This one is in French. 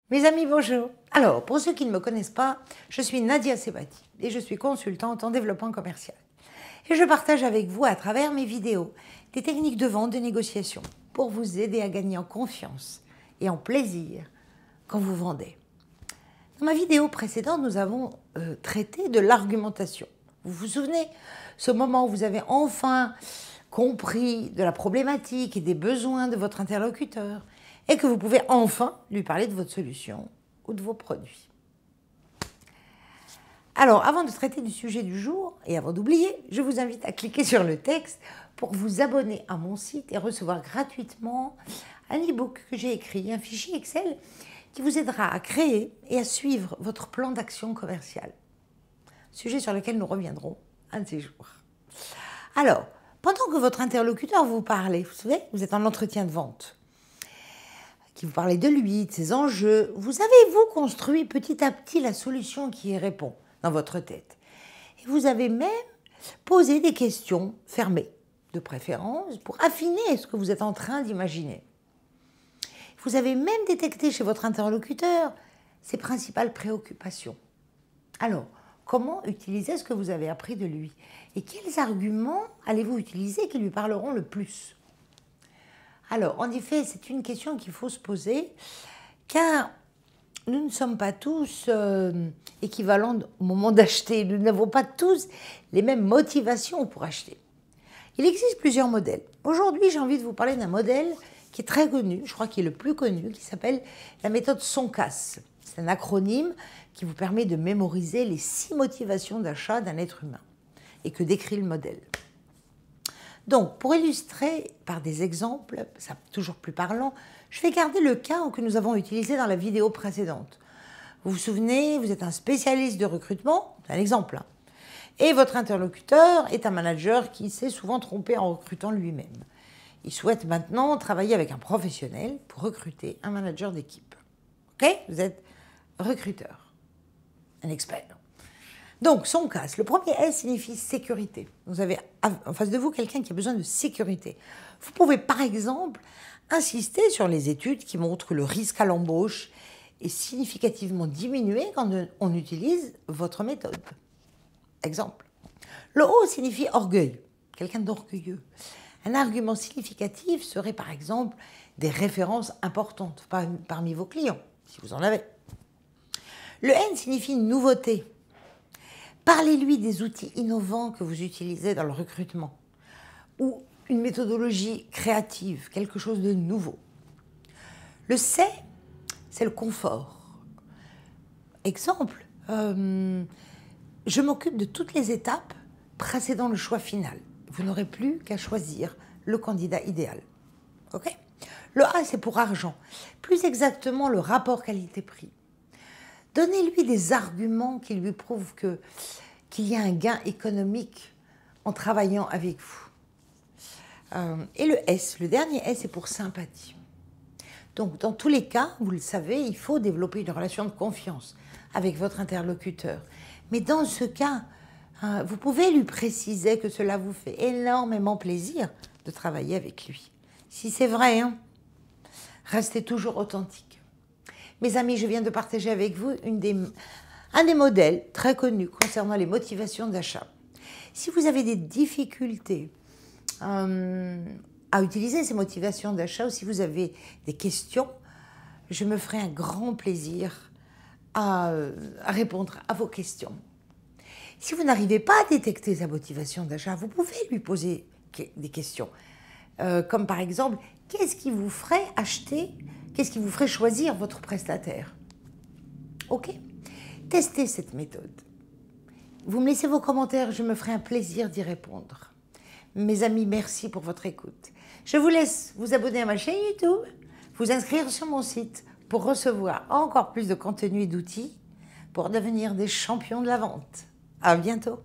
Mes amis, bonjour. Alors, pour ceux qui ne me connaissent pas, je suis Nadia Sebati et je suis consultante en développement commercial. Et je partage avec vous, à travers mes vidéos, des techniques de vente, de négociation pour vous aider à gagner en confiance et en plaisir quand vous vendez. Dans ma vidéo précédente, nous avons traité de l'argumentation. Vous vous souvenez, ce moment où vous avez enfin compris de la problématique et des besoins de votre interlocuteur et que vous pouvez enfin lui parler de votre solution ou de vos produits. Alors, avant de traiter du sujet du jour et avant d'oublier, je vous invite à cliquer sur le texte pour vous abonner à mon site et recevoir gratuitement un e-book que j'ai écrit, un fichier Excel qui vous aidera à créer et à suivre votre plan d'action commercial. Sujet sur lequel nous reviendrons un de ces jours. Alors, pendant que votre interlocuteur vous parle, vous savez, vous êtes en entretien de vente, qui vous parlez de lui, de ses enjeux, vous avez-vous construit petit à petit la solution qui y répond dans votre tête. Et vous avez même posé des questions fermées, de préférence, pour affiner ce que vous êtes en train d'imaginer. Vous avez même détecté chez votre interlocuteur ses principales préoccupations. Alors, comment utiliser ce que vous avez appris de lui? Et quels arguments allez-vous utiliser qui lui parleront le plus? Alors, en effet, c'est une question qu'il faut se poser, car nous ne sommes pas tous équivalents au moment d'acheter. Nous n'avons pas tous les mêmes motivations pour acheter. Il existe plusieurs modèles. Aujourd'hui, j'ai envie de vous parler d'un modèle qui est très connu, je crois qu'il est le plus connu, qui s'appelle la méthode SONCAS. C'est un acronyme qui vous permet de mémoriser les 6 motivations d'achat d'un être humain et que décrit le modèle. Donc, pour illustrer par des exemples, ça toujours plus parlant, je vais garder le cas que nous avons utilisé dans la vidéo précédente. Vous vous souvenez, vous êtes un spécialiste de recrutement, c'est un exemple, et votre interlocuteur est un manager qui s'est souvent trompé en recrutant lui-même. Il souhaite maintenant travailler avec un professionnel pour recruter un manager d'équipe. Ok? Vous êtes recruteur, un expert. Donc, SONCAS, le premier S signifie sécurité. Vous avez en face de vous quelqu'un qui a besoin de sécurité. Vous pouvez, par exemple, insister sur les études qui montrent que le risque à l'embauche est significativement diminué quand on utilise votre méthode. Exemple. Le O signifie orgueil, quelqu'un d'orgueilleux. Un argument significatif serait, par exemple, des références importantes parmi vos clients, si vous en avez. Le N signifie nouveauté. Parlez-lui des outils innovants que vous utilisez dans le recrutement ou une méthodologie créative, quelque chose de nouveau. Le C, c'est le confort. Exemple, je m'occupe de toutes les étapes précédant le choix final. Vous n'aurez plus qu'à choisir le candidat idéal. Okay? Le A, c'est pour argent. Plus exactement, le rapport qualité-prix. Donnez-lui des arguments qui lui prouvent qu'il y a un gain économique en travaillant avec vous. Et le S, le dernier S, c'est pour sympathie. Donc, dans tous les cas, vous le savez, il faut développer une relation de confiance avec votre interlocuteur. Mais dans ce cas, vous pouvez lui préciser que cela vous fait énormément plaisir de travailler avec lui. Si c'est vrai, hein, restez toujours authentique. Mes amis, je viens de partager avec vous un des modèles très connus concernant les motivations d'achat. Si vous avez des difficultés à utiliser ces motivations d'achat ou si vous avez des questions, je me ferai un grand plaisir à répondre à vos questions. Si vous n'arrivez pas à détecter sa motivation d'achat, vous pouvez lui poser des questions. Comme par exemple, qu'est-ce qui vous ferait acheter, qu'est-ce qui vous ferait choisir votre prestataire? Ok? Testez cette méthode. Vous me laissez vos commentaires, je me ferai un plaisir d'y répondre. Mes amis, merci pour votre écoute. Je vous laisse vous abonner à ma chaîne YouTube, vous inscrire sur mon site pour recevoir encore plus de contenu et d'outils pour devenir des champions de la vente. À bientôt.